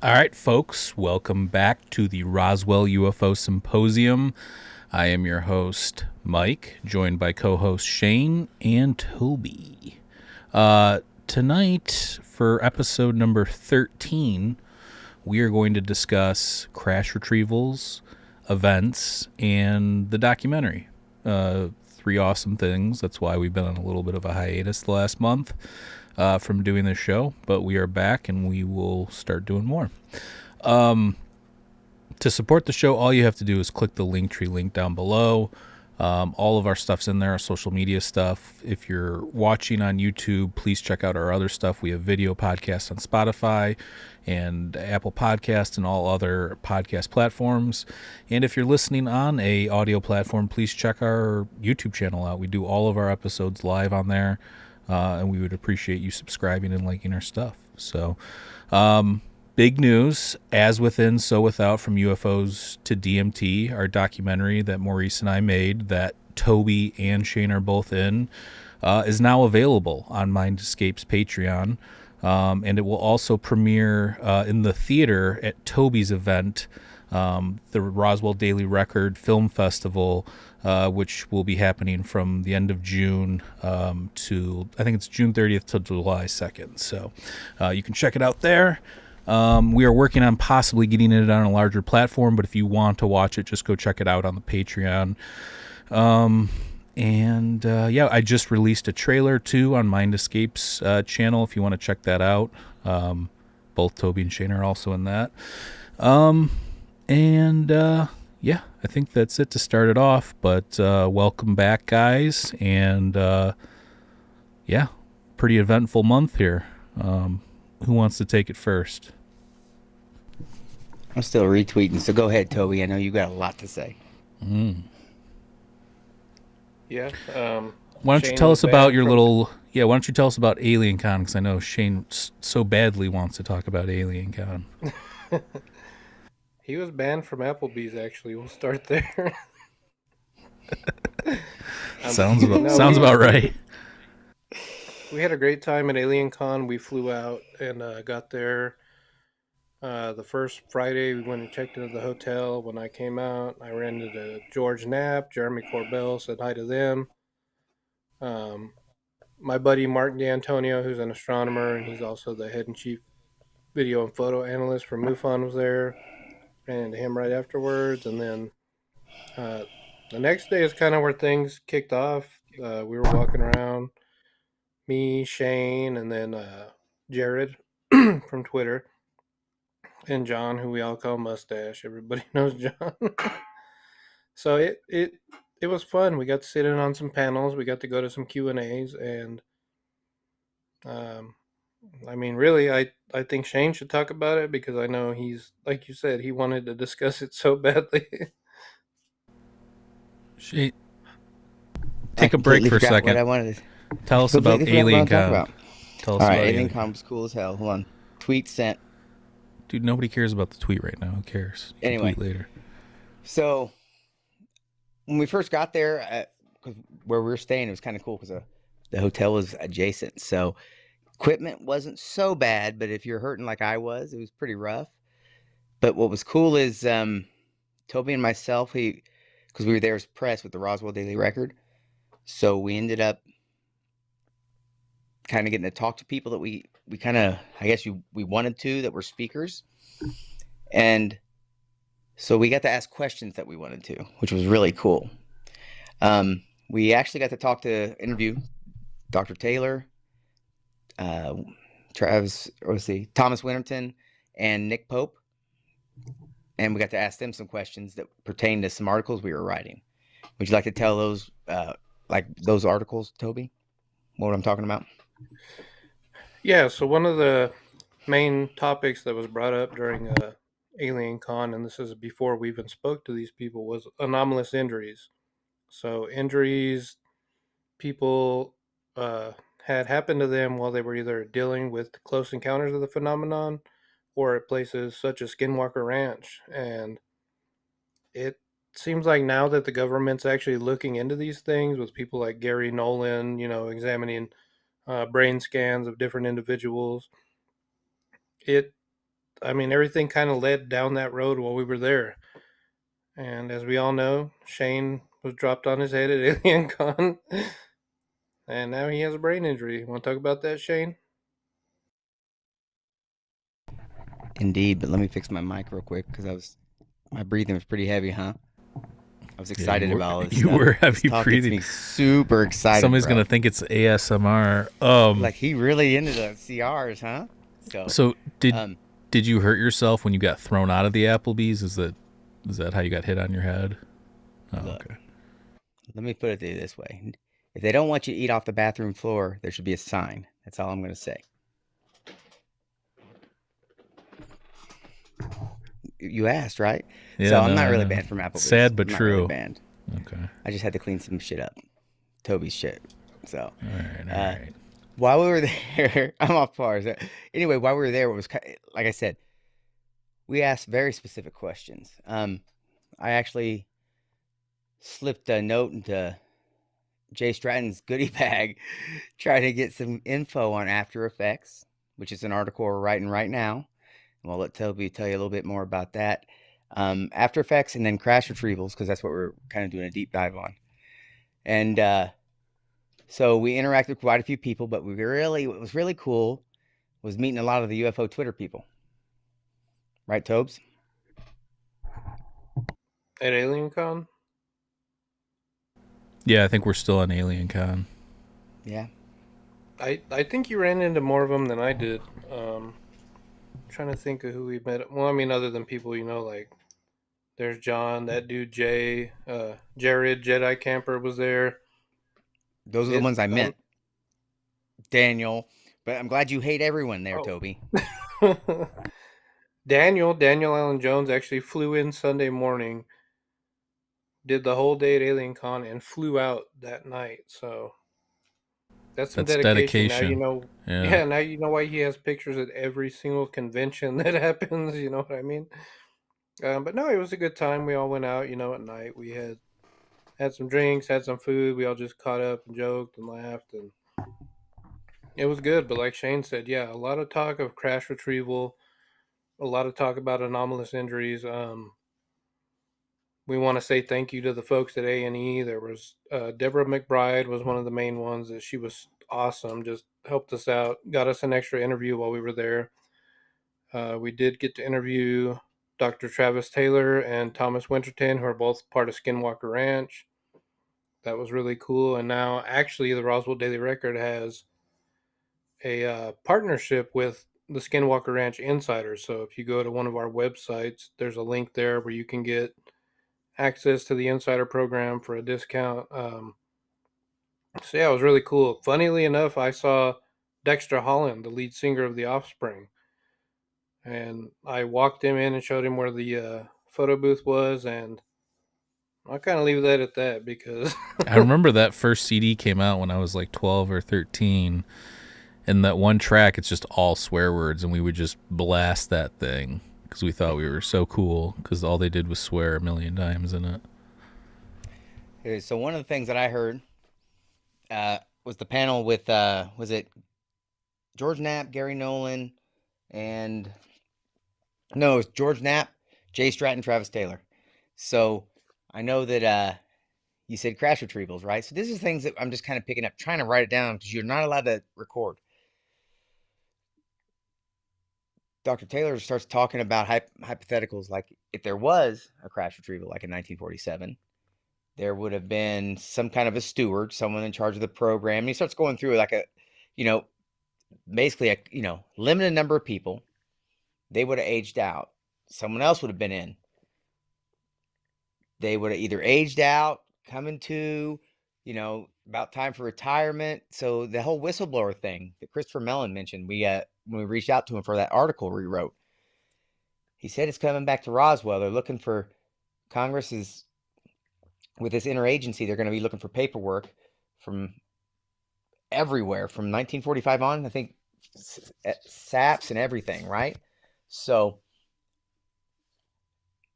All right, folks, welcome back to the Roswell UFO Symposium. I am your host, Mike, joined by co-host Shane and Toby. Tonight, for episode number 13, we are going to discuss crash retrievals, events, and the documentary. Three awesome things. That's why we've been on a little bit of a hiatus the last month from doing this show, but we are back and we will start doing more. To support the show, all you have to do is click the Linktree link down below. All of our stuff's in there, our social media stuff. If you're watching on YouTube, please check out our other stuff. We have video podcasts on Spotify and Apple Podcasts and all other podcast platforms. And if you're listening on a audio platform, please check our YouTube channel out. We do all of our episodes live on there, and we would appreciate you subscribing and liking our stuff. So, big news, as within, so without, from UFOs to DMT, our documentary that Maurice and I made, that Toby and Shane are both in, is now available on Mind Escape's Patreon. And it will also premiere in the theater at Toby's event, the Roswell Daily Record Film Festival, which will be happening from the end of June to, I think it's June 30th to July 2nd. So you can check it out there. We are working on possibly getting it on a larger platform, but if you want to watch it, just go check it out on the Patreon. I just released a trailer too on Mind Escape's channel if you want to check that out. Both Toby and Shane are also in that. I think that's it to start it off, but welcome back, guys, and pretty eventful month here. Who wants to take it first? I'm still retweeting, so go ahead, Toby. I know you got a lot to say. Yeah. Why don't you Shane tell was us about banned your from- little... Yeah, why don't you tell us about Aliencon? Because I know Shane so badly wants to talk about Aliencon. He was banned from Applebee's, actually. We'll start there. Sounds we- about right. We had a great time at Aliencon. We flew out and got there. The first Friday, we went and checked into the hotel. When I came out, I ran into George Knapp, Jeremy Corbell, said hi to them. My buddy Mark D'Antonio, who's an astronomer, and he's also the head and chief video and photo analyst for MUFON, was there. Ran into him right afterwards. And then the next day is kind of where things kicked off. We were walking around, me, Shane, and then Jared from Twitter, and John, who we all call Mustache. Everybody knows John. So it was fun. We got to sit in on some panels. We got to go to some Q&As, and really, I think Shane should talk about it because I know he's, like you said, he wanted to discuss it so badly. Shane, I take a break completely for a forgot what second. I wanted to. Tell us about Completely forgot what I wanted to talk Aliencon. about. Tell us All about right, Aliencon. Aliencon was cool as hell. Hold on. Tweet sent. Dude, nobody cares about the tweet right now. Who cares? You can Anyway. tweet later. So when we first got there, where we were staying, it was kind of cool because the hotel was adjacent. So equipment wasn't so bad, but if you're hurting like I was, it was pretty rough. But what was cool is Toby and myself, because we were there as press with the Roswell Daily Record, so we ended up kind of getting to talk to people that we kind of, I guess we wanted to, that were speakers. And so we got to ask questions that we wanted to, which was really cool. We actually got to interview Dr. Taylor, Thomas Winterton, and Nick Pope. And we got to ask them some questions that pertain to some articles we were writing. Would you like to tell those, those articles, Toby? What I'm talking about? Yeah, so one of the main topics that was brought up during Aliencon, and this is before we even spoke to these people, was anomalous injuries. So injuries people had happened to them while they were either dealing with close encounters of the phenomenon or at places such as Skinwalker Ranch. And it seems like now that the government's actually looking into these things with people like Gary Nolan, examining brain scans of different individuals, it I mean, everything kind of led down that road while we were there. And as we all know, Shane was dropped on his head at Aliencon, and now he has a brain injury. Want to talk about that, Shane? Indeed, but let me fix my mic real quick because my breathing was pretty heavy, huh? I was Yeah, excited about all this you stuff. were This heavy talk gets breathing. me super excited. Somebody's bro. gonna think it's ASMR. Like he really into the CRs, huh? So did um, did you hurt yourself when you got thrown out of the Applebee's? Is that how you got hit on your head? Oh, look, okay. let me put it to you this way: if they don't want you to eat off the bathroom floor, there should be a sign. That's all I'm going to say. You asked, right? Yeah, so I'm no, not I really know. banned from Applebee's. Sad but I'm not true. really banned. Okay. I just had to clean some shit up. Toby's shit. So, All right. while we were there, I'm off bars. Anyway, while we were there, it was like I said, we asked very specific questions. I actually slipped a note into Jay Stratton's goodie bag, trying to get some info on After Effects, which is an article we're writing right now. And we'll let Toby tell you a little bit more about that. After Effects and then crash retrievals, because that's what we're kind of doing a deep dive on. And so we interacted with quite a few people, but what was really cool was meeting a lot of the UFO Twitter people. Right, Tobes? At Aliencon? Yeah, I think we're still on Aliencon. Yeah. I think you ran into more of them than I did. Trying to think of who we met. Well, I mean, other than people you know, like there's John, that dude Jay, Jared, Jedi Camper was there. Those are the ones I meant. Daniel. But I'm glad you hate everyone there, Toby. Daniel Allen Jones actually flew in Sunday morning, did the whole day at Aliencon, and flew out that night. So that's some dedication. Now you know. Yeah. Yeah, now you know why he has pictures at every single convention that happens. You know what I mean? But no, it was a good time. We all went out. You know, at night we had some drinks, had some food. We all just caught up and joked and laughed, and it was good. But like Shane said, yeah, a lot of talk of crash retrieval, a lot of talk about anomalous injuries. We want to say thank you to the folks at A&E. There was Deborah McBride was one of the main ones. That she was awesome, just helped us out, got us an extra interview while we were there. We did get to interview Dr. Travis Taylor and Thomas Winterton, who are both part of Skinwalker Ranch. That was really cool. And now, actually, the Roswell Daily Record has a partnership with the Skinwalker Ranch Insiders. So if you go to one of our websites, there's a link there where you can get access to the insider program for a discount. So yeah, it was really cool. Funnily enough, I saw Dexter Holland, the lead singer of The Offspring, and I walked him in and showed him where the photo booth was, and I'll kind of leave that at that because I remember that first CD came out when I was like 12 or 13, and that one track, it's just all swear words, and we would just blast that thing because we thought we were so cool because all they did was swear a million times in it. Okay, so one of the things that I heard was the panel with, was it George Knapp, Gary Nolan, and no, it was George Knapp, Jay Stratton, Travis Taylor. So I know that you said crash retrievals, right? So this is things that I'm just kind of picking up, trying to write it down because you're not allowed to record. Dr. Taylor starts talking about hypotheticals, like if there was a crash retrieval, like in 1947, there would have been some kind of a steward, someone in charge of the program. And he starts going through like basically a, limited number of people. They would have aged out. Someone else would have been in. They would have either aged out, coming to, about time for retirement. So the whole whistleblower thing that Christopher Mellon mentioned, when we reached out to him for that article we wrote, he said it's coming back to Roswell. They're looking for Congress with this interagency. They're going to be looking for paperwork from everywhere from 1945 on. I think SAPs and everything, right? So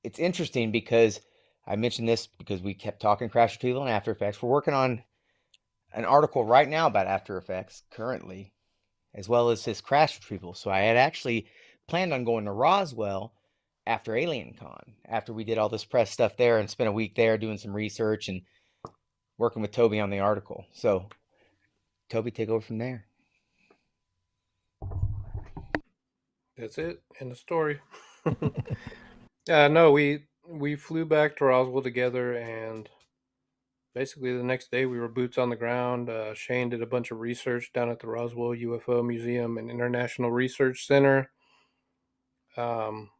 it's interesting because I mentioned this because we kept talking crash retrieval and After Effects. We're working on an article right now about After Effects currently, as well as this crash retrieval. So I had actually planned on going to Roswell after Aliencon, after we did all this press stuff there and spent a week there doing some research and working with Toby on the article. So, Toby, take over from there. That's it. End of story. No, we flew back to Roswell together, and basically the next day we were boots on the ground. Shane did a bunch of research down at the Roswell UFO Museum and International Research Center. Um,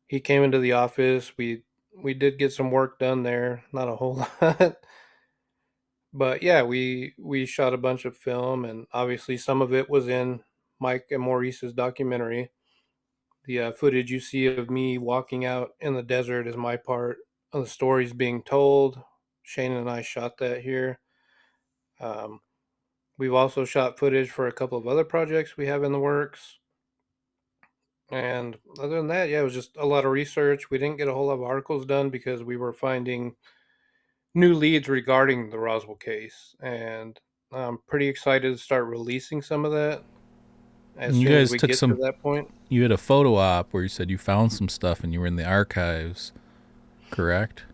he came into the office. We did get some work done there, not a whole lot. But yeah, we shot a bunch of film, and obviously some of it was in Mike and Maurice's documentary. The footage you see of me walking out in the desert is my part of the stories being told. Shane and I shot that here. Um, we've also shot footage for a couple of other projects we have in the works. And other than that, yeah, it was just a lot of research. We didn't get a whole lot of articles done because we were finding new leads regarding the Roswell case. And I'm pretty excited to start releasing some of that as You soon as guys we took get to that point. You had a photo op where you said you found some stuff and you were in the archives, correct?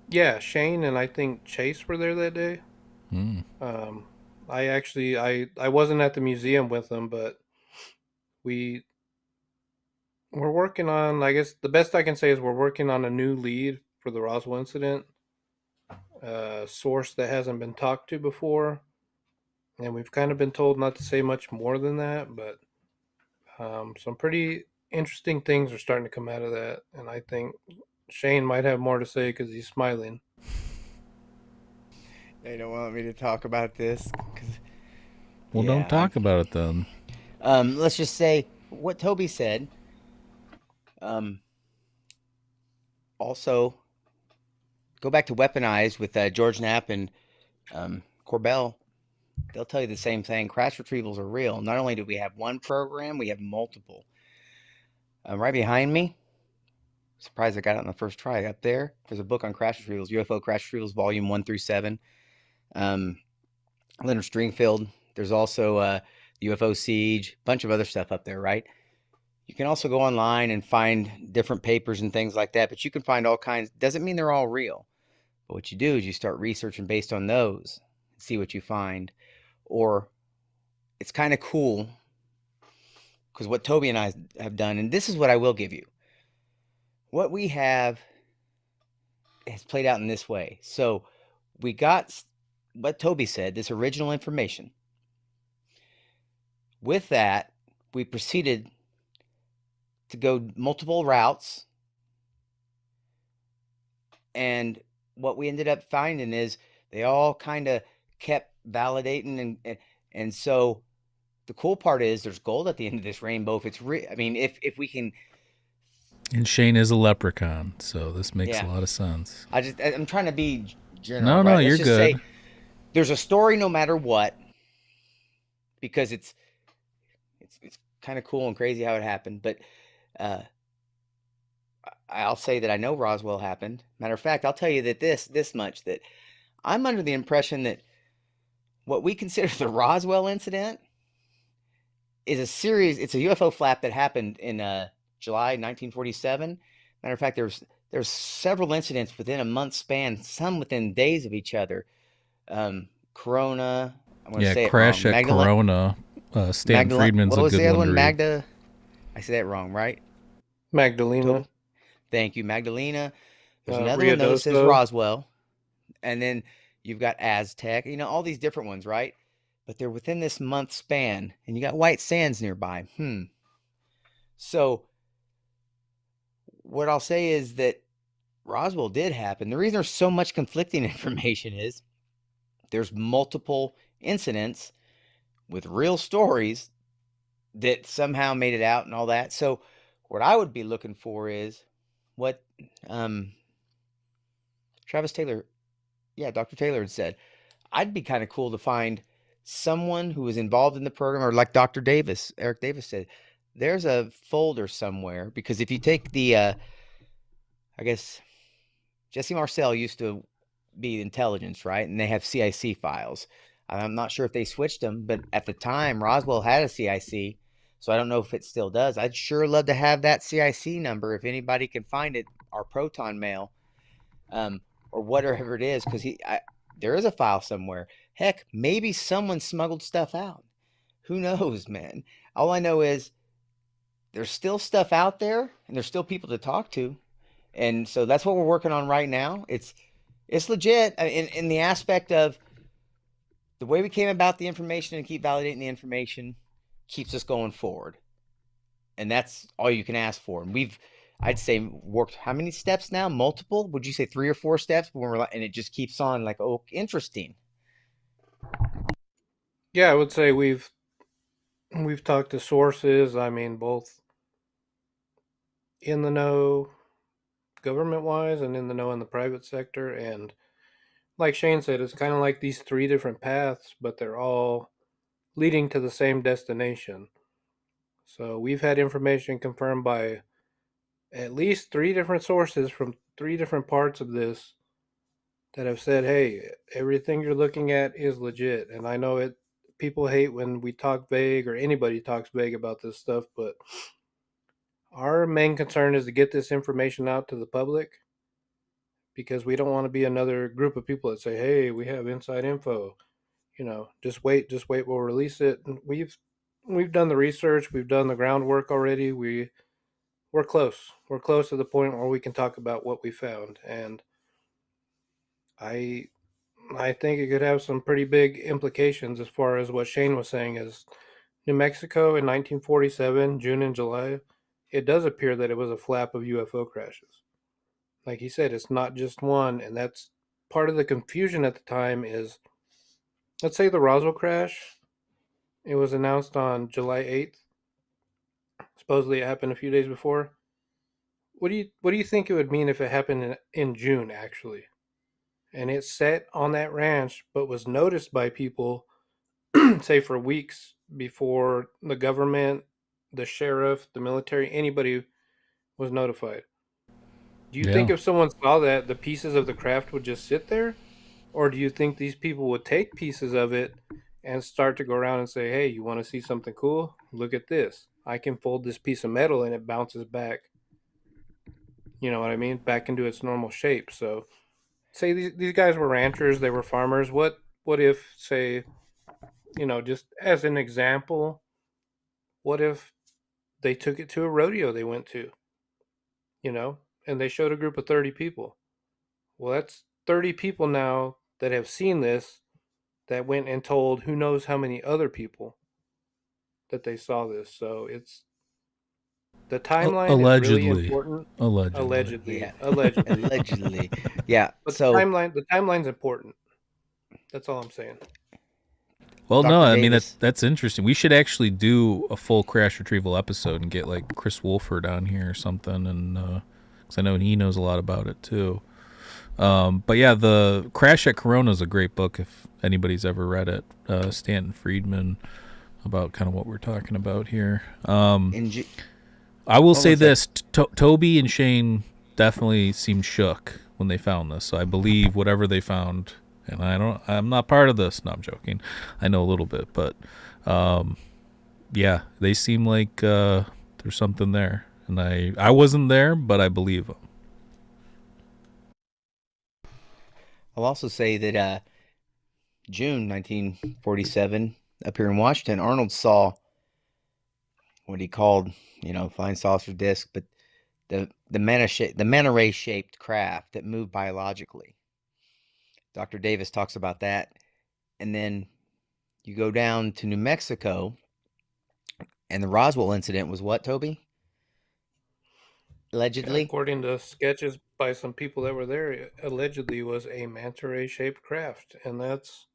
Yeah, Shane and I think Chase were there that day. Mm. I wasn't at the museum with them, but we're working on, I guess the best I can say is we're working on a new lead for the Roswell incident, a source that hasn't been talked to before, and we've kind of been told not to say much more than that, but some pretty interesting things are starting to come out of that, and I think Shane might have more to say because he's smiling. They don't want me to talk about this. Well, don't talk about it then. Let's just say what Toby said. Also, go back to Weaponized with George Knapp and Corbell. They'll tell you the same thing. Crash retrievals are real. Not only do we have one program, we have multiple. Right behind me, surprised I got it on the first try. Up there, there's a book on crash retrievals, UFO crash retrievals, volume 1 through 7. Leonard Stringfield. There's also UFO Siege, a bunch of other stuff up there, right? You can also go online and find different papers and things like that, but you can find all kinds. Doesn't mean they're all real. But what you do is you start researching based on those, see what you find. Or it's kind of cool because what Toby and I have done, and this is what I will give you. What we have has played out in this way. So we got what Toby said, this original information. With that, we proceeded to go multiple routes. And what we ended up finding is they all kind of kept validating. And so the cool part is there's gold at the end of this rainbow. If it's if we can. And Shane is a leprechaun, so this makes a lot of sense. I'm trying to be general. No, you're good. Say, there's a story no matter what, because it's kind of cool and crazy how it happened. But I'll say that I know Roswell happened. Matter of fact, I'll tell you that this much, that I'm under the impression that what we consider the Roswell incident is a series. It's a UFO flap that happened in July 1947. Matter of fact, there's several incidents within a month span, some within days of each other. Corona. I'm going to say crash it wrong. at Corona. Stan Friedman's a good one. What was the other one? Read. Magda. I said that wrong, right? Magdalena. Thank you, Magdalena. There's another one that says Roswell, and then you've got Aztec. All these different ones, right? But they're within this month span, and you got White Sands nearby. So what I'll say is that Roswell did happen. The reason there's so much conflicting information is there's multiple incidents with real stories that somehow made it out and all that. So what I would be looking for is what Travis Taylor, Dr. Taylor had said. I'd be kind of cool to find someone who was involved in the program, or like Dr. Davis, Eric Davis said, there's a folder somewhere, because if you take the, I guess Jesse Marcel used to be intelligence, right? And they have CIC files. I'm not sure if they switched them, but at the time Roswell had a CIC. So I don't know if it still does. I'd sure love to have that CIC number if anybody can find it, our proton mail, or whatever it is, because there is a file somewhere. Heck, maybe someone smuggled stuff out. Who knows, man? All I know is there's still stuff out there, and there's still people to talk to, and so that's what we're working on right now. It's legit in the aspect of the way we came about the information and keep validating the information keeps us going forward. And that's all you can ask for. And we've, I'd say, worked how many steps now? Multiple? Would you say 3 or 4 steps? When we're and it just keeps on like, oh, interesting. Yeah, I would say we've talked to sources. I mean, both in the know, government wise, and in the know in the private sector. And like Shane said, it's kind of like these 3 different paths, but they're all leading to the same destination. So we've had information confirmed by at least 3 different sources from 3 different parts of this that have said, hey, everything you're looking at is legit. And I know it, people hate when we talk vague, or anybody talks vague about this stuff, but our main concern is to get this information out to the public, because we don't want to be another group of people that say, hey, we have inside info. Just wait, we'll release it. And we've done the research, we've done the groundwork already. We're close. We're close to the point where we can talk about what we found. And I I think it could have some pretty big implications, as far as what Shane was saying is New Mexico in 1947, June and July, it does appear that it was a flap of UFO crashes. Like he said, it's not just one, and that's part of the confusion at the time is, let's say the Roswell crash, it was announced on July 8th. Supposedly it happened a few days before. What do you think it would mean if it happened in June actually? And it set on that ranch but was noticed by people say for weeks before the government, the sheriff, the military, anybody was notified. Do you think Yeah. if someone saw that, the pieces of the craft would just sit there? Or do you think these people would take pieces of it and start to go around and say, hey, you want to see something cool? Look at this. I can fold this piece of metal and it bounces back, you know what I mean? Back into its normal shape. So, say these guys were ranchers, they were farmers. What if, say, just as an example, what if they took it to a rodeo they went to, you know, and they showed a group of 30 people? Well, that's 30 people now that have seen this, that went and told who knows how many other people that they saw this. So it's, the timeline is really Allegedly. important. Allegedly. Allegedly, Yeah. allegedly, Allegedly. Yeah. but the So timeline's important. That's all I'm saying. Well, no, Dr. I mean Davis, that's interesting. We should actually do a full crash retrieval episode and get like Chris Wolford on here or something, and because I know he knows a lot about it too. But yeah, the Crash at Corona is a great book if anybody's ever read it. Stanton Friedman, about kind of what we're talking about here. in Ju- I will hold say one sec. this: Toby and Shane definitely seemed shook when they found this. So I believe whatever they found, and I'm not part of this. No, I'm joking. I know a little bit, but yeah, they seem like there's something there, and I wasn't there, but I believe them. I'll also say that June 1947, up here in Washington, Arnold saw what he called, flying saucer disc, but the manta ray shaped craft that moved biologically. Dr. Davis talks about that, and then you go down to New Mexico, and the Roswell incident was what, Toby? Yeah, Allegedly. according to sketches by some people that were there, it allegedly was a manta ray shaped craft, and that's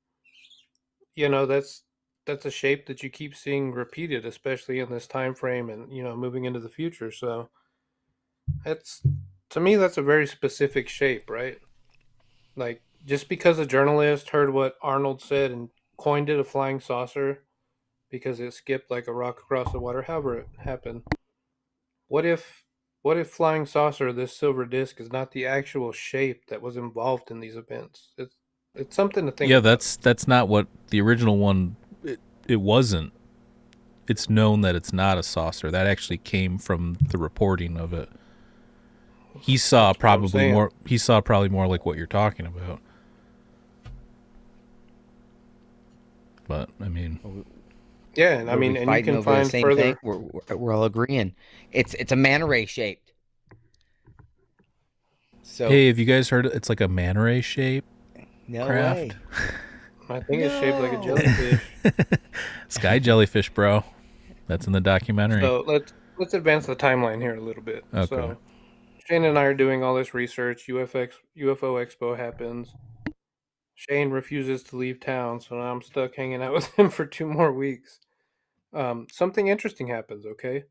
a shape that you keep seeing repeated, especially in this time frame, and moving into the future. So that's, to me, that's a very specific shape, right? Like, just because a journalist heard what Arnold said and coined it a flying saucer because it skipped like a rock across the water, however it happened. What if flying saucer, this silver disc, is not the actual shape that was involved in these events? It's something to think Yeah, about. that's not what the original one. It wasn't. it's known that it's not a saucer. That actually came from the reporting of it. He saw probably more. He saw probably more like what you're talking about. But I mean, yeah, and I mean, and you can find further. We're all agreeing. It's a manta ray shaped. So hey, have you guys heard? It's like a manta ray shape. No craft. way. I think it's shaped like a jellyfish. Sky jellyfish, bro. That's in the documentary. So let's advance the timeline here a little bit. Okay. So Shane and I are doing all this research. UFO Expo happens. Shane refuses to leave town, so now I'm stuck hanging out with him for 2 more weeks. Something interesting happens. Okay.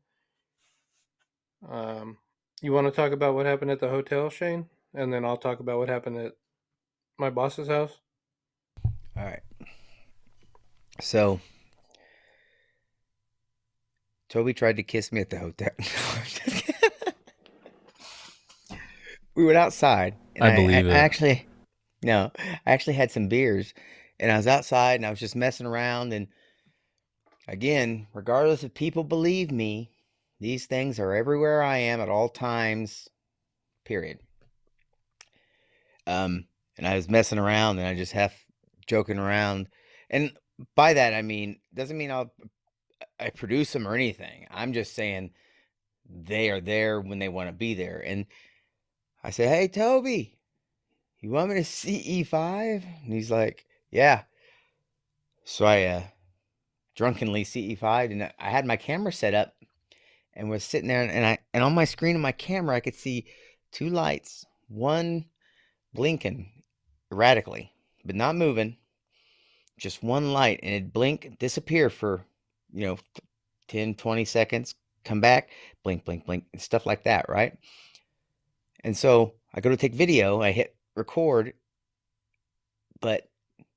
You want to talk about what happened at the hotel, Shane, and then I'll talk about what happened at my boss's house. All right. So Toby tried to kiss me at the hotel. We went outside. And I believe it. I actually had some beers, and I was outside, and I was just messing around. And again, regardless if people believe me, these things are everywhere I am at all times. Period. And I was messing around, and I just half joking around, and by that I mean doesn't mean I produce them or anything. I'm just saying they are there when they want to be there. And I say, "Hey, Toby, you want me to CE5?" And he's like, "Yeah." So I drunkenly CE5'd, and I had my camera set up and was sitting there, and on my screen of my camera I could see 2 lights, one blinking erratically, but not moving, just one light, and it'd blink, disappear for, 10, 20 seconds, come back, blink, blink, blink, and stuff like that, right? And so I go to take video, I hit record, but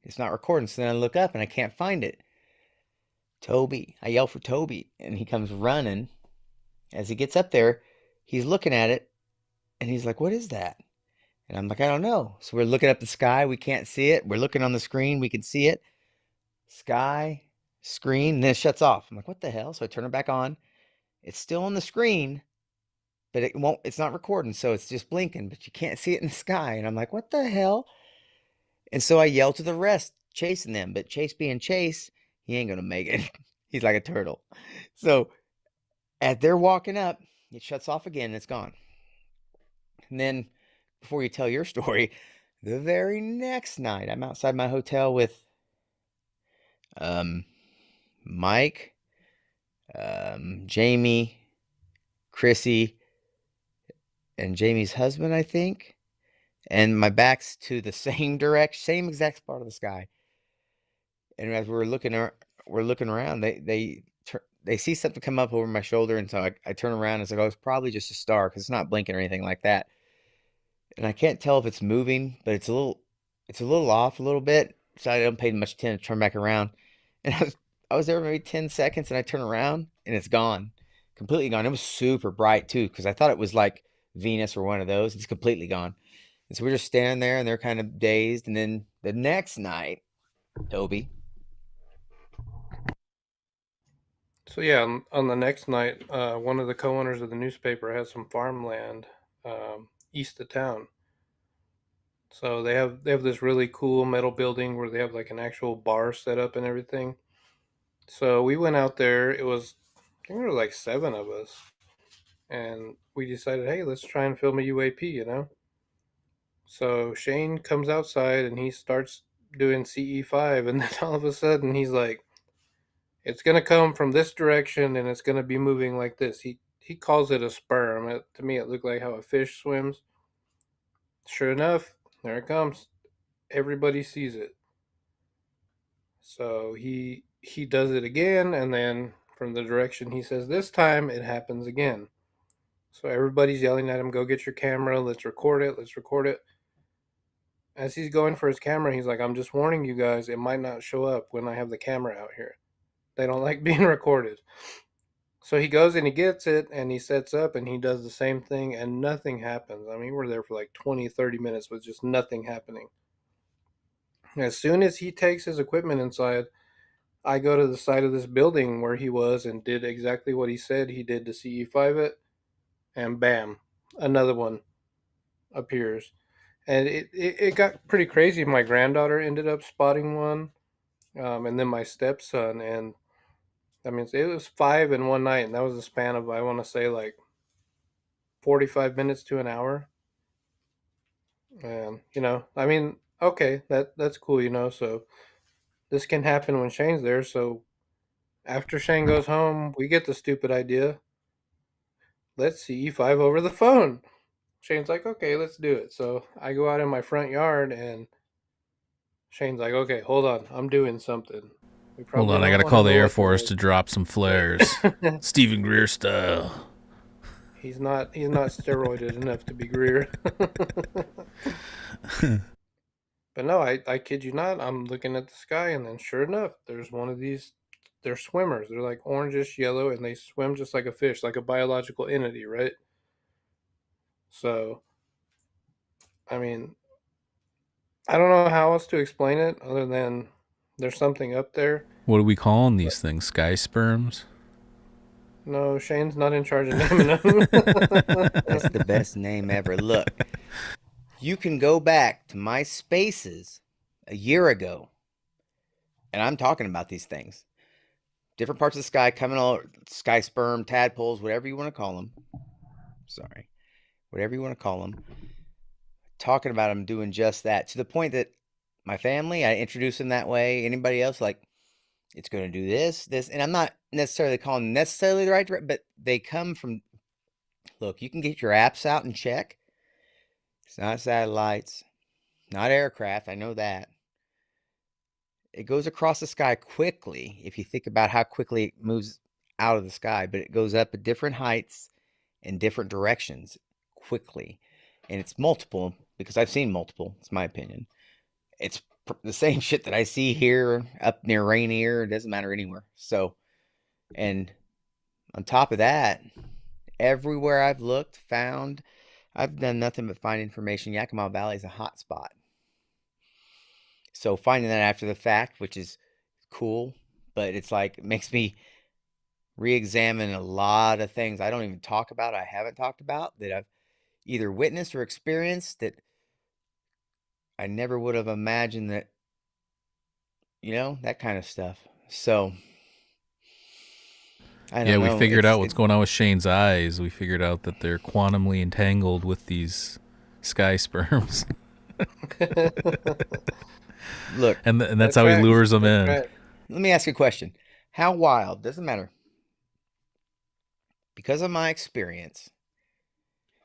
it's not recording. So then I look up and I can't find it. Toby, I yell for Toby, and he comes running. As he gets up there, he's looking at it, and he's like, "What is that?" And I'm like, "I don't know." So we're looking up the sky, we can't see it. We're looking on the screen, we can see it. Sky, screen, and then it shuts off. I'm like, "What the hell?" So I turn it back on. It's still on the screen, but it's not recording, so it's just blinking, but you can't see it in the sky. And I'm like, "What the hell?" And so I yell to the rest, chasing them. But Chase being Chase, he ain't gonna make it. He's like a turtle. So as they're walking up, it shuts off again and it's gone. And then before you tell your story, the very next night, I'm outside my hotel with Mike, Jamie, Chrissy, and Jamie's husband, I think. And my back's to the same direction, same exact spot of the sky. And as we're looking around, they see something come up over my shoulder, and so I turn around and it's like, "Oh, it's probably just a star because it's not blinking or anything like that." And I can't tell if it's moving, but it's a little off a little bit. So I don't pay much attention to turn back around. And I was there maybe 10 seconds, and I turn around and it's gone, completely gone. It was super bright too, because I thought it was like Venus or one of those. It's completely gone. And so we're just standing there, and they're kind of dazed. And then the next night, Toby. So yeah, on the next night, one of the co-owners of the newspaper has some farmland east of town. So they have this really cool metal building where they have like an actual bar set up and everything. So we went out there. I think there were like 7 of us, and we decided, hey, let's try and film a UAP. So Shane comes outside and he starts doing CE5, and then all of a sudden he's like, it's going to come from this direction and it's going to be moving like this. He calls it a sperm. To me, it looked like how a fish swims. Sure enough, there it comes. Everybody sees it. So he does it again, and then from the direction he says this time, it happens again. So everybody's yelling at him, "Go get your camera. Let's record it. Let's record it." As he's going for his camera, he's like, "I'm just warning you guys, it might not show up when I have the camera out here. They don't like being recorded." So he goes and he gets it and he sets up and he does the same thing and nothing happens. I mean, we're there for like 20, 30 minutes with just nothing happening. As soon as he takes his equipment inside, I go to the side of this building where he was and did exactly what he said he did to CE5 it, and bam, another one appears. And it got pretty crazy. My granddaughter ended up spotting one, and then my stepson. And I mean, it was 5 in one night, and that was a span of, I want to say, like 45 minutes to an hour. And, I mean, okay, that's cool, so this can happen when Shane's there. So after Shane goes home, we get the stupid idea. Let's see E5 over the phone. Shane's like, okay, let's do it. So I go out in my front yard, and Shane's like, okay, hold on, I'm doing something. We Hold probably on, I don't gotta want to call the go Air like Force to drop some flares. Stephen Greer style. He's not steroided enough to be Greer. But no, I kid you not. I'm looking at the sky, and then sure enough, there's one of these. They're swimmers. They're like orangish yellow, and they swim just like a fish, like a biological entity, right? So, I mean, I don't know how else to explain it other than there's something up there. What are we calling these things? Sky sperms? No, Shane's not in charge of naming them. That's the best name ever. Look, you can go back to my spaces a year ago, and I'm talking about these things. Different parts of the sky coming all sky sperm, tadpoles, whatever you want to call them. Sorry. Whatever you want to call them. Talking about them doing just that, to the point that my family, I introduce them that way. Anybody else, like, it's going to do this, and I'm not necessarily calling necessarily the right direction, but they come from, look, you can get your apps out and check. It's not satellites, not aircraft. I know that. It goes across the sky quickly, if you think about how quickly it moves out of the sky, but it goes up at different heights in different directions quickly. And it's multiple, because I've seen multiple. It's my opinion. It's the same shit that I see here up near Rainier. It doesn't matter anywhere. So, and on top of that, everywhere I've looked, found, I've done nothing but find information. Yakima Valley is a hot spot. So finding that after the fact, which is cool, but it's like, it makes me re-examine a lot of things I don't even talk about, I haven't talked about, that I've either witnessed or experienced, that I never would have imagined, that, that kind of stuff. So I don't know. We figured out what's going on with Shane's eyes. We figured out that they're quantumly entangled with these sky sperms. Look, and that's how he lures them in. Let me ask you a question. How wild, doesn't matter. Because of my experience,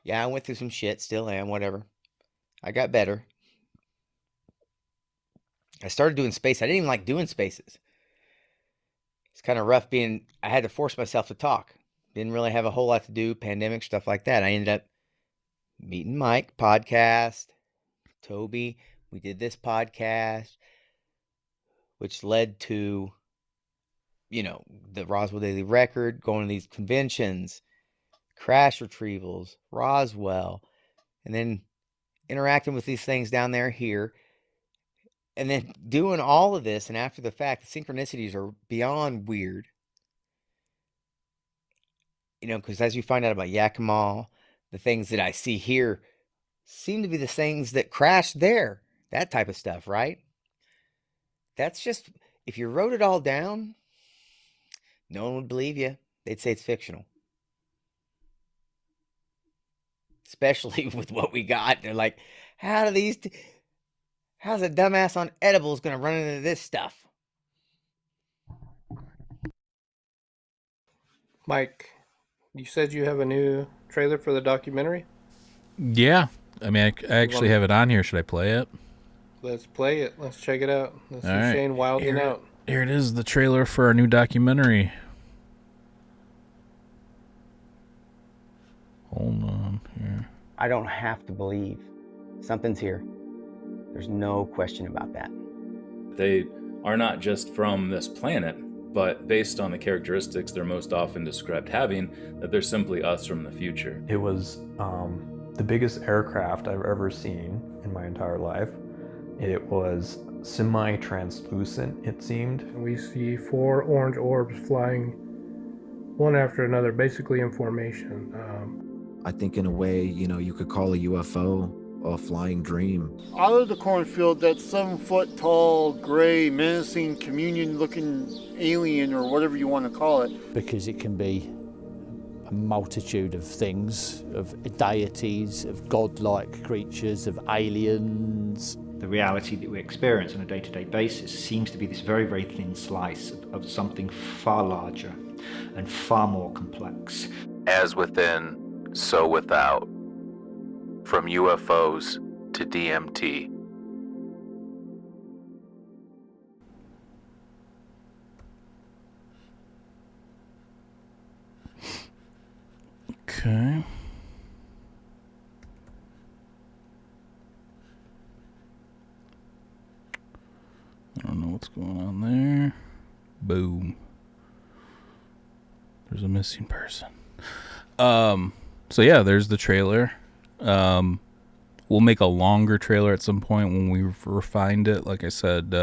I went through some shit, still am, whatever. I got better. I started doing space. I didn't even like doing spaces. It's kind of rough I had to force myself to talk. Didn't really have a whole lot to do, pandemic, stuff like that. I ended up meeting Mike, podcast, Toby. We did this podcast, which led to, the Roswell Daily Record, going to these conventions, crash retrievals, Roswell, and then interacting with these things down there here, and then doing all of this, and after the fact, the synchronicities are beyond weird. Because as you find out about Yakima, the things that I see here seem to be the things that crashed there. That type of stuff, right? That's just, if you wrote it all down, no one would believe you. They'd say it's fictional. Especially with what we got. They're like, how's a dumbass on edibles going to run into this stuff? Mike, you said you have a new trailer for the documentary? Yeah. I mean, I actually have it on here. Should I play it? Let's play it. Let's check it out. Let's see right. Shane wilding out. Here it is, the trailer for our new documentary. Hold on here. I don't have to believe something's here. There's no question about that. They are not just from this planet, but based on the characteristics they're most often described having, that they're simply us from the future. It was the biggest aircraft I've ever seen in my entire life. It was semi-translucent, it seemed. We see 4 orange orbs flying one after another, basically in formation. I think in a way, you could call a UFO a flying dream. Out of the cornfield, that 7-foot tall, gray, menacing, communion-looking alien, or whatever you want to call it. Because it can be a multitude of things, of deities, of godlike creatures, of aliens. The reality that we experience on a day-to-day basis seems to be this very, very thin slice of something far larger and far more complex. As within, so without. From UFOs to DMT. Okay. I don't know what's going on there. Boom. There's a missing person. So yeah, there's the trailer. We'll make a longer trailer at some point when we refined it. Like I said,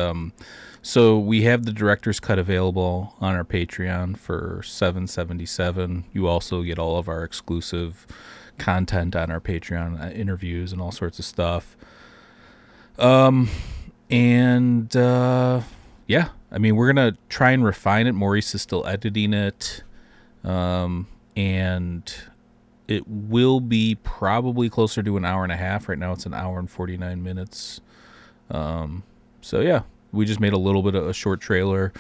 so we have the director's cut available on our Patreon for $7.77. You also get all of our exclusive content on our Patreon, interviews and all sorts of stuff. Yeah, I mean, we're gonna try and refine it. Maurice is still editing it, and it will be probably closer to an hour and a half. Right now it's an hour and 49 minutes. So yeah, we just made a little bit of a short trailer,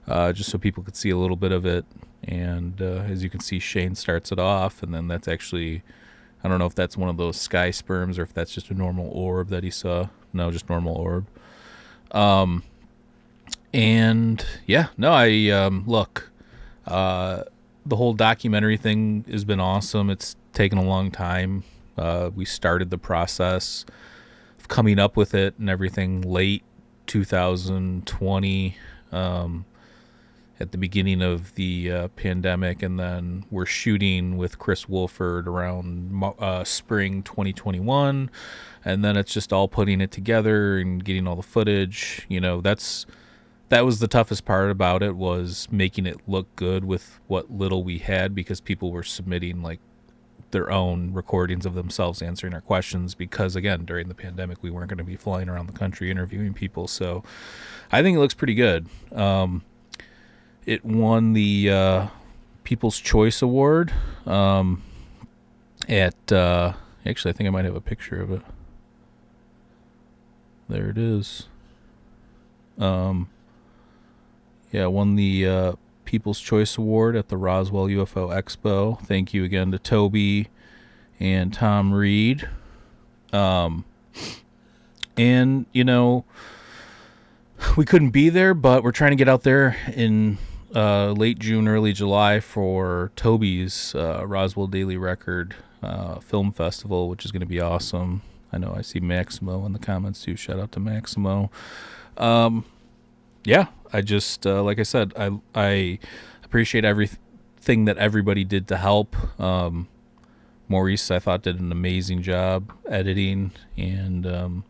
just so people could see a little bit of it. And as you can see, Shane starts it off, and then that's actually, I don't know if that's one of those sky sperms or if that's just a normal orb that he saw. No, just normal orb. And yeah, no, look, the whole documentary thing has been awesome. It's taken a long time. We started the process of coming up with it and everything late 2020, at the beginning of the pandemic, and then we're shooting with Chris Wolford around spring 2021, and then it's just all putting it together and getting all the footage. That was the toughest part about it, was making it look good with what little we had, because people were submitting like their own recordings of themselves answering our questions, because again, during the pandemic we weren't going to be flying around the country interviewing people. So I think it looks pretty good. It won the People's Choice Award at actually I think I might have a picture of it. There it is. Yeah, won the People's Choice Award at the Roswell UFOXPO. Thank you again to Toby and Tom Reed. And, we couldn't be there, but we're trying to get out there in late June, early July for Toby's Roswell Daily Record Film Festival, which is going to be awesome. I know I see Maximo in the comments too. Shout out to Maximo. Yeah, I just, like I said, I appreciate everything that everybody did to help. Maurice, I thought, did an amazing job editing and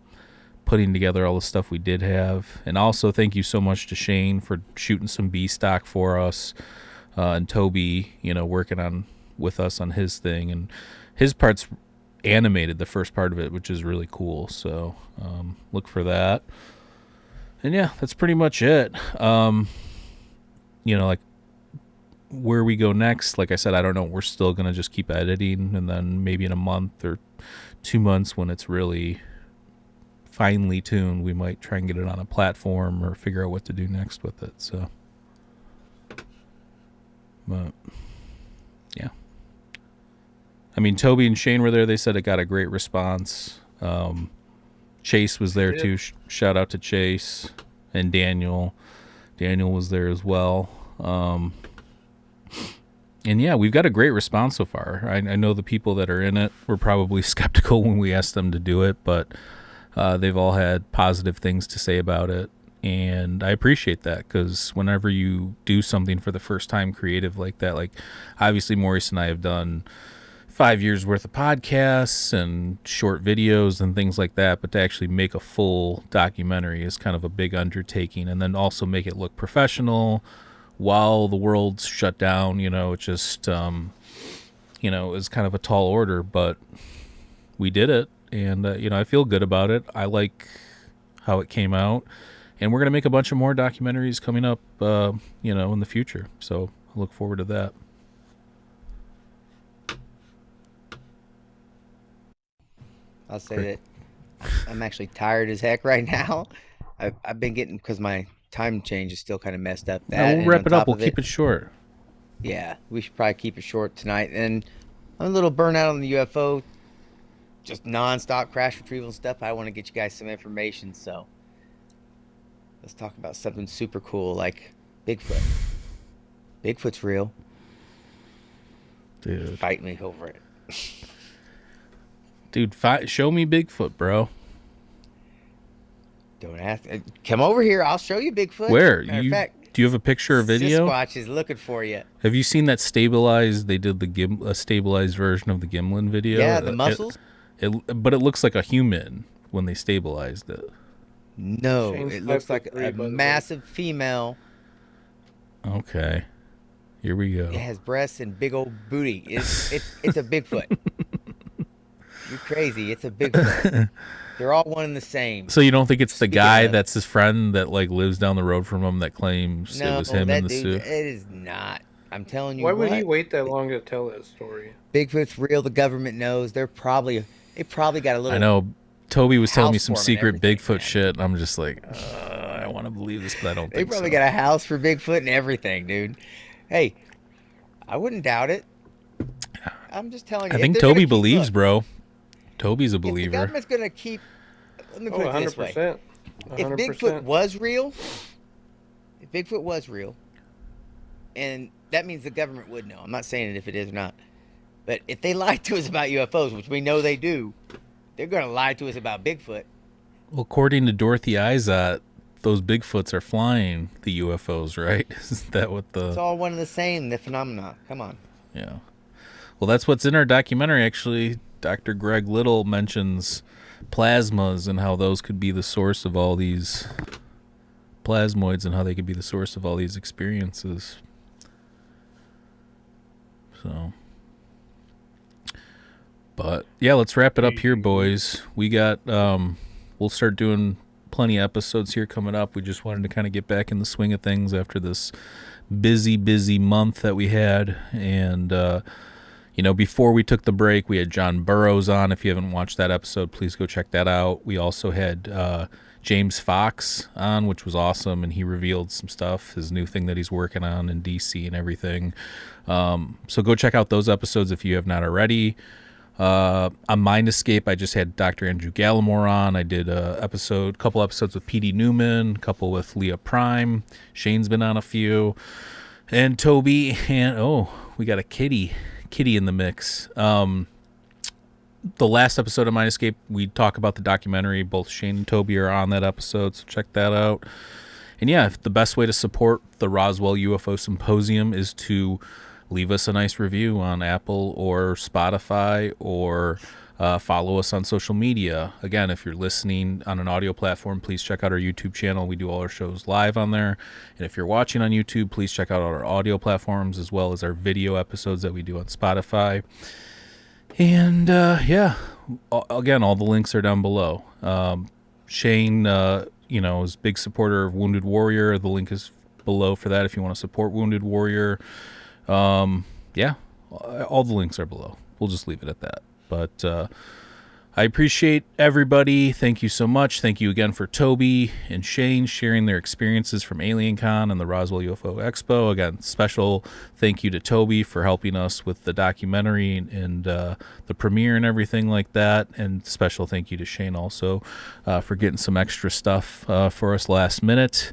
putting together all the stuff we did have. And also thank you so much to Shane for shooting some B stock for us, and Toby, working with us on his thing. And his part's animated, the first part of it, which is really cool. So look for that. And yeah, that's pretty much it. Like where we go next, like I said, I don't know. We're still going to just keep editing, and then maybe in a month or 2 months when it's really finely tuned, we might try and get it on a platform or figure out what to do next with it. So, but yeah. I mean, Toby and Shane were there. They said it got a great response. Chase was there too. Shout out to Chase and Daniel. Daniel was there as well. And yeah, we've got a great response so far. I know the people that are in it were probably skeptical when we asked them to do it, but they've all had positive things to say about it. And I appreciate that, because whenever you do something for the first time creative like that, like obviously Maurice and I have done 5 years worth of podcasts and short videos and things like that, but to actually make a full documentary is kind of a big undertaking, and then also make it look professional while the world's shut down. It just is kind of a tall order, but we did it, and I feel good about it. I like how it came out, and we're going to make a bunch of more documentaries coming up in the future, so I look forward to that. I'll say that I'm actually tired as heck right now. I've been getting, because my time change is still kind of messed up. We'll wrap it up. We'll keep it short. Yeah, we should probably keep it short tonight. And I'm a little burnt out on the UFO, just nonstop crash retrieval stuff. I want to get you guys some information, so let's talk about something super cool like Bigfoot. Bigfoot's real. Dude. Fight me over it. Dude, show me Bigfoot, bro. Don't ask. Come over here. I'll show you Bigfoot. Where? Matter of fact, do you have a picture or video? Sasquatch is looking for you. Have you seen that stabilized? They did a stabilized version of the Gimlin video. Yeah, the muscles. But it looks like a human when they stabilized it. No, Shane's it looks like 5'3", a massive female. Okay, here we go. It has breasts and big old booty. It's a Bigfoot. You're crazy. It's a Bigfoot. They're all one and the same. So you don't think it's the guy that's his friend that lives down the road from him that claims it was him in the suit? It is not. I'm telling you. Why would he wait that long to tell that story? Bigfoot's real. The government knows. They probably got a little. I know. Toby was telling me some house for him and secret Bigfoot man. shit, and I'm just like, I want to believe this, but I don't They think probably so. got a house for Bigfoot and everything, dude. Hey, I wouldn't doubt it. I'm just telling you. I think Toby believes, bro. Toby's a If the believer. government's gonna keep. Let me put it this way. 100%. If Bigfoot was real, and that means the government would know. I'm not saying it if it is or not. But if they lied to us about UFOs, which we know they do, they're going to lie to us about Bigfoot. Well, according to Dorothy Izot, those Bigfoots are flying the UFOs, right? Isn't that what It's all one and the same, the phenomena. Come on. Yeah. Well, that's what's in our documentary, actually. Dr. Greg Little mentions plasmas and how those could be the source of all these plasmoids and how they could be the source of all these experiences. So, but yeah, let's wrap it up here, boys. We got, we'll start doing plenty of episodes here coming up. We just wanted to kind of get back in the swing of things after this busy month that we had. And, before we took the break, we had John Burroughs on. If you haven't watched that episode, please go check that out. We also had James Fox on, which was awesome, and he revealed some stuff, his new thing that he's working on in DC and everything. So go check out those episodes if you have not already. On Mind Escape, I just had Dr. Andrew Gallimore on. I did a couple episodes with P.D. Newman, a couple with Leah Prime. Shane's been on a few. And Toby, and we got a kitty in the mix. The last episode of Mind Escape, we talk about the documentary. Both Shane and Toby are on that episode, so check that out. And yeah, the best way to support the Roswell UFO Symposium is to leave us a nice review on Apple or Spotify, or follow us on social media. Again, if you're listening on an audio platform, please check out our YouTube channel. We do all our shows live on there. And if you're watching on YouTube, please check out our audio platforms as well as our video episodes that we do on Spotify. And again, all the links are down below. Shane, is a big supporter of Wounded Warrior. The link is below for that if you want to support Wounded Warrior. All the links are below. We'll just leave it at that. But I appreciate everybody. Thank you so much. Thank you again for Toby and Shane sharing their experiences from Aliencon and the Roswell UFOXPO. Again, special thank you to Toby for helping us with the documentary and the premiere and everything like that. And special thank you to Shane also for getting some extra stuff for us last minute.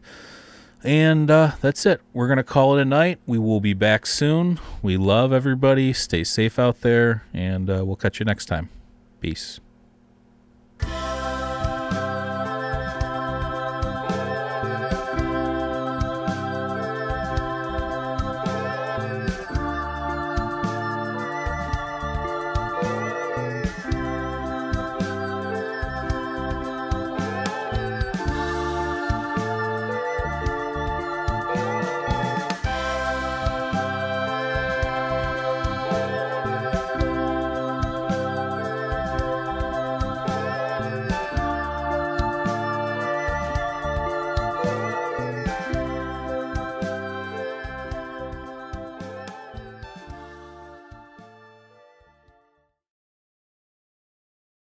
And that's it. We're going to call it a night. We will be back soon. We love everybody. Stay safe out there, and we'll catch you next time. Peace.